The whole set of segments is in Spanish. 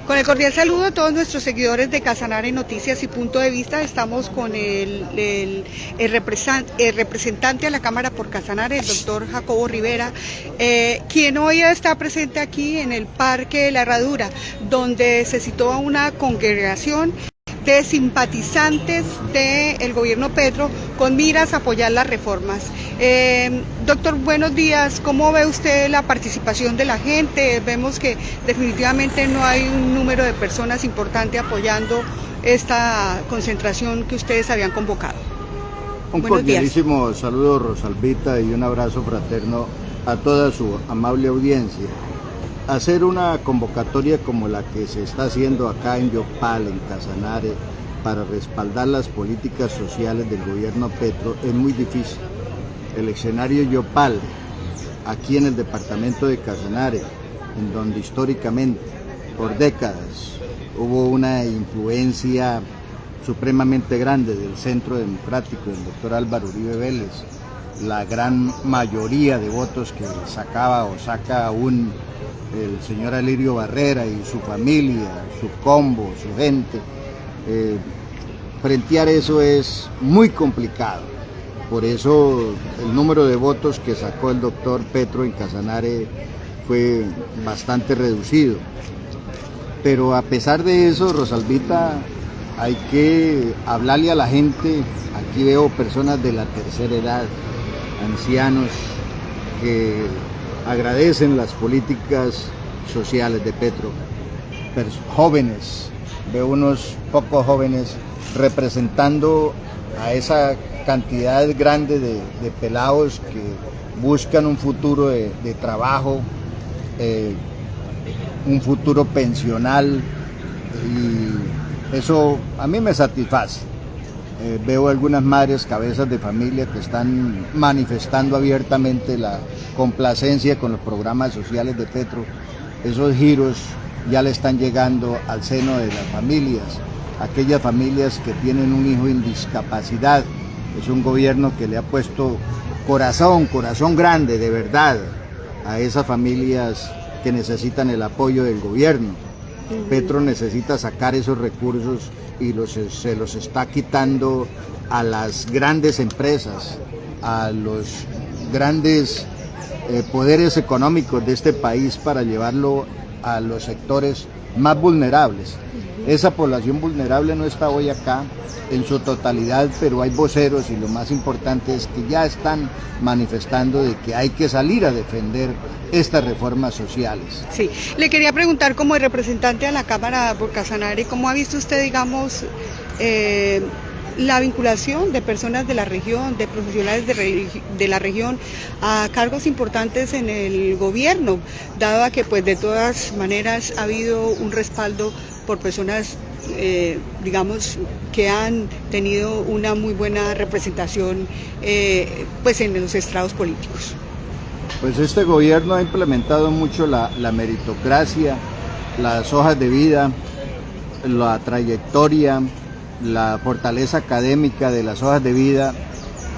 Con el cordial saludo a todos nuestros seguidores de Casanare Noticias y Punto de Vista. Estamos con el representante a la Cámara por Casanare, el doctor Jacobo Rivera, quien hoy está presente aquí en el Parque de la Herradura, donde se citó a una congregación de simpatizantes del gobierno Petro con miras a apoyar las reformas. Doctor, buenos días. ¿Cómo ve usted la participación de la gente? Vemos que definitivamente no hay un número de personas importante apoyando esta concentración que ustedes habían convocado. Un cordialísimo saludo, Rosalvita, y un abrazo fraterno a toda su amable audiencia. Hacer una convocatoria como la que se está haciendo acá en Yopal, en Casanare, para respaldar las políticas sociales del gobierno Petro es muy difícil. El escenario Yopal, aquí en el departamento de Casanare, en donde históricamente, por décadas, hubo una influencia supremamente grande del Centro Democrático del doctor Álvaro Uribe Vélez, la gran mayoría de votos que sacaba o saca aún el señor Alirio Barrera y su familia, su combo, su gente, frentear eso es muy complicado. Por eso el número de votos que sacó el doctor Petro en Casanare fue bastante reducido. Pero a pesar de eso, Rosalvita, hay que hablarle a la gente. Aquí veo personas de la tercera edad, ancianos, que agradecen las políticas sociales de Petro. Jóvenes, veo unos pocos jóvenes representando a esa cantidad grande de pelados que buscan un futuro de trabajo, un futuro pensional, y eso a mí me satisface. Veo algunas madres, cabezas de familia que están manifestando abiertamente la complacencia con los programas sociales de Petro. Esos giros ya le están llegando al seno de las familias, aquellas familias que tienen un hijo en discapacidad. Es un gobierno que le ha puesto corazón grande de verdad a esas familias que necesitan el apoyo del gobierno. Petro necesita sacar esos recursos y se los está quitando a las grandes empresas, a los grandes poderes económicos de este país para llevarlo a los sectores más vulnerables. Esa población vulnerable no está hoy acá en su totalidad, pero hay voceros y lo más importante es que ya están manifestando de que hay que salir a defender estas reformas sociales. Sí, le quería preguntar como representante a la Cámara por Casanare, ¿cómo ha visto usted, digamos, la vinculación de personas de la región, de profesionales de la región a cargos importantes en el gobierno, dado a que pues de todas maneras ha habido un respaldo por personas digamos que han tenido una muy buena representación pues en los estrados políticos? Pues este gobierno ha implementado mucho la meritocracia, las hojas de vida, la trayectoria, la fortaleza académica de las hojas de vida,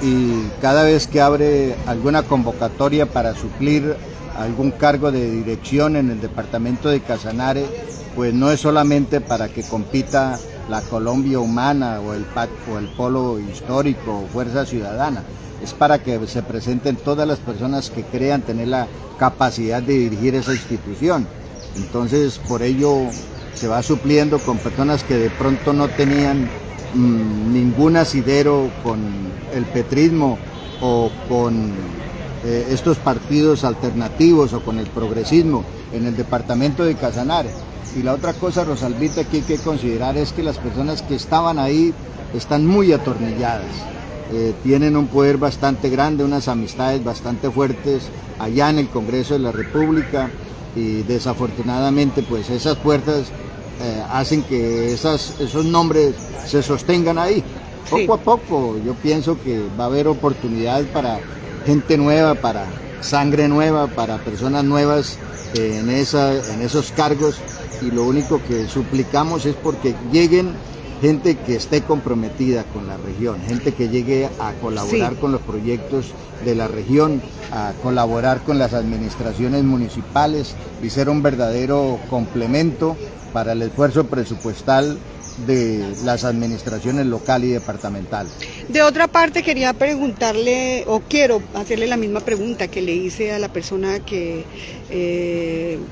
y cada vez que abre alguna convocatoria para suplir algún cargo de dirección en el departamento de Casanare, pues no es solamente para que compita la Colombia Humana o el Polo Histórico o Fuerza Ciudadana, es para que se presenten todas las personas que crean tener la capacidad de dirigir esa institución. Entonces, por ello se va supliendo con personas que de pronto no tenían ningún asidero con el petrismo o con estos partidos alternativos o con el progresismo en el departamento de Casanare. Y la otra cosa, Rosalvita, que hay que considerar es que las personas que estaban ahí están muy atornilladas, tienen un poder bastante grande, unas amistades bastante fuertes allá en el Congreso de la República, y desafortunadamente pues esas fuerzas hacen que esos nombres se sostengan ahí. Poco a poco yo pienso que va a haber oportunidad para gente nueva, para sangre nueva, para personas nuevas en esos cargos, y lo único que suplicamos es porque lleguen gente que esté comprometida con la región, gente que llegue a colaborar con los proyectos de la región, a colaborar con las administraciones municipales y ser un verdadero complemento para el esfuerzo presupuestal de las administraciones local y departamental. De otra parte, quería preguntarle, o quiero hacerle la misma pregunta que le hice a la persona que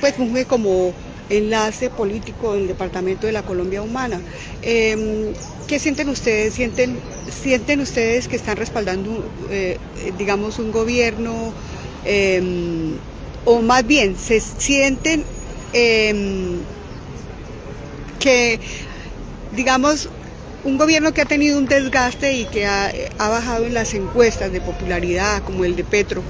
pues funge como enlace político del Departamento de la Colombia Humana. ¿Qué sienten ustedes? ¿Sienten ustedes que están respaldando, digamos, un gobierno, o más bien, se sienten que, digamos, un gobierno que ha tenido un desgaste y que ha bajado en las encuestas de popularidad, como el de Petro,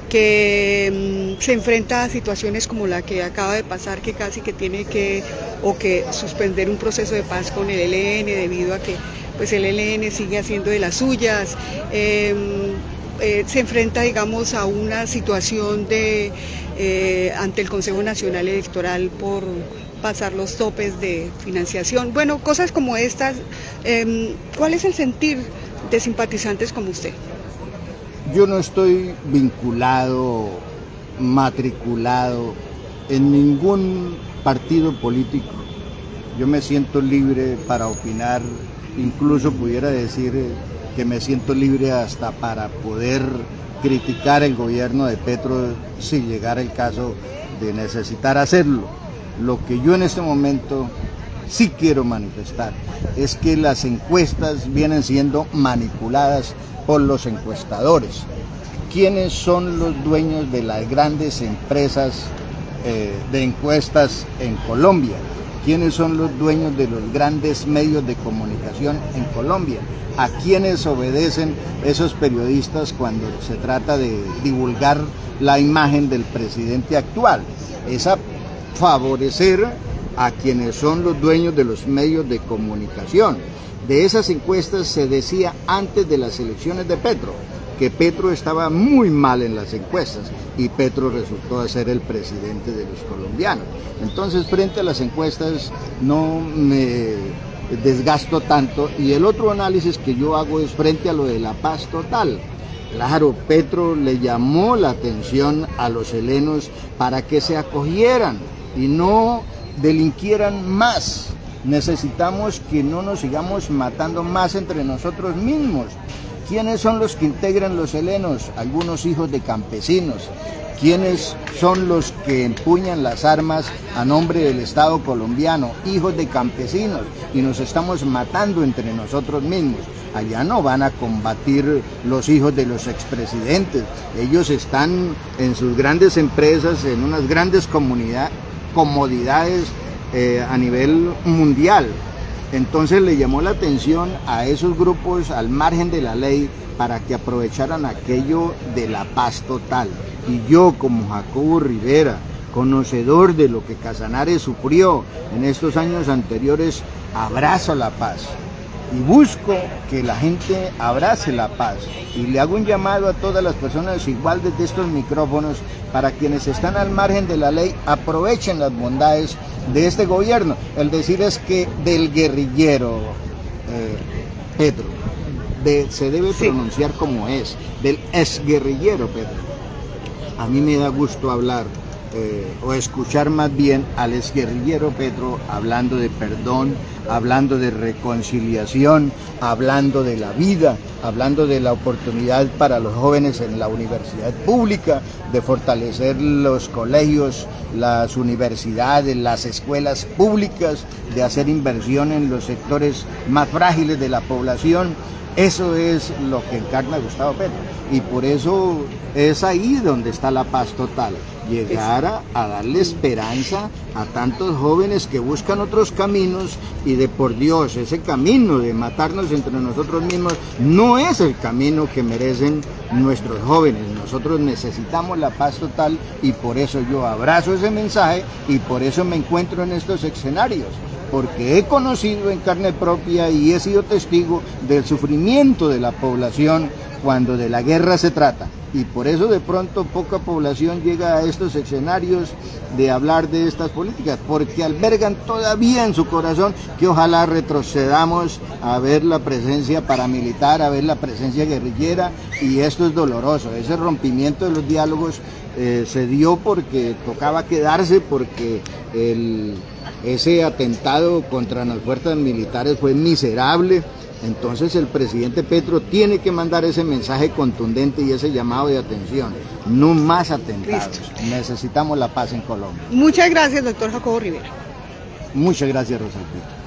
que se enfrenta a situaciones como la que acaba de pasar, que casi que tiene que suspender un proceso de paz con el ELN debido a que pues el ELN sigue haciendo de las suyas, se enfrenta, digamos, a una situación ante el Consejo Nacional Electoral por pasar los topes de financiación, bueno, cosas como estas. ¿Cuál es el sentir de simpatizantes como usted? Yo no estoy vinculado, matriculado en ningún partido político. Yo me siento libre para opinar, incluso pudiera decir que me siento libre hasta para poder criticar el gobierno de Petro si llegara el caso de necesitar hacerlo. Lo que yo en este momento sí quiero manifestar es que las encuestas vienen siendo manipuladas por los encuestadores. ¿Quiénes son los dueños de las grandes empresas de encuestas en Colombia? ¿Quiénes son los dueños de los grandes medios de comunicación en Colombia? ¿A quiénes obedecen esos periodistas cuando se trata de divulgar la imagen del presidente actual? Es a favorecer a quienes son los dueños de los medios de comunicación. De esas encuestas se decía antes de las elecciones de Petro que Petro estaba muy mal en las encuestas y Petro resultó ser el presidente de los colombianos. Entonces, frente a las encuestas no me desgasto tanto, y el otro análisis que yo hago es frente a lo de la paz total. Claro, Petro le llamó la atención a los helenos para que se acogieran y no delinquieran más. Necesitamos que no nos sigamos matando más entre nosotros mismos. ¿Quiénes son los que integran los helenos? Algunos hijos de campesinos. ¿Quiénes son los que empuñan las armas a nombre del Estado colombiano? Hijos de campesinos. Y nos estamos matando entre nosotros mismos. Allá no van a combatir los hijos de los expresidentes. Ellos están en sus grandes empresas, en unas grandes comodidades a nivel mundial. Entonces le llamó la atención a esos grupos al margen de la ley para que aprovecharan aquello de la paz total. Y yo, como Jacobo Rivera, conocedor de lo que Casanare sufrió en estos años anteriores, abrazo la paz y busco que la gente abrace la paz, y le hago un llamado a todas las personas igual desde estos micrófonos para quienes están al margen de la ley aprovechen las bondades de este gobierno. El decir es que del guerrillero Petro se debe pronunciar como es, del exguerrillero Petro. A mí me da gusto hablar o escuchar más bien al exguerrillero Petro hablando de perdón, hablando de reconciliación, hablando de la vida, hablando de la oportunidad para los jóvenes en la universidad pública, de fortalecer los colegios, las universidades, las escuelas públicas, de hacer inversión en los sectores más frágiles de la población. Eso es lo que encarna Gustavo Petro, y por eso es ahí donde está la paz total, llegar a darle esperanza a tantos jóvenes que buscan otros caminos, y de por Dios, ese camino de matarnos entre nosotros mismos no es el camino que merecen nuestros jóvenes. Nosotros necesitamos la paz total, y por eso yo abrazo ese mensaje y por eso me encuentro en estos escenarios, porque he conocido en carne propia y he sido testigo del sufrimiento de la población cuando de la guerra se trata. Y por eso de pronto poca población llega a estos escenarios de hablar de estas políticas, porque albergan todavía en su corazón que ojalá retrocedamos a ver la presencia paramilitar, a ver la presencia guerrillera, y esto es doloroso. Ese rompimiento de los diálogos se dio porque tocaba quedarse, porque ese atentado contra las fuerzas militares fue miserable. Entonces el presidente Petro tiene que mandar ese mensaje contundente y ese llamado de atención. No más atentados. Listo. Necesitamos la paz en Colombia. Muchas gracias, doctor Jacobo Rivera. Muchas gracias, Rosalpita.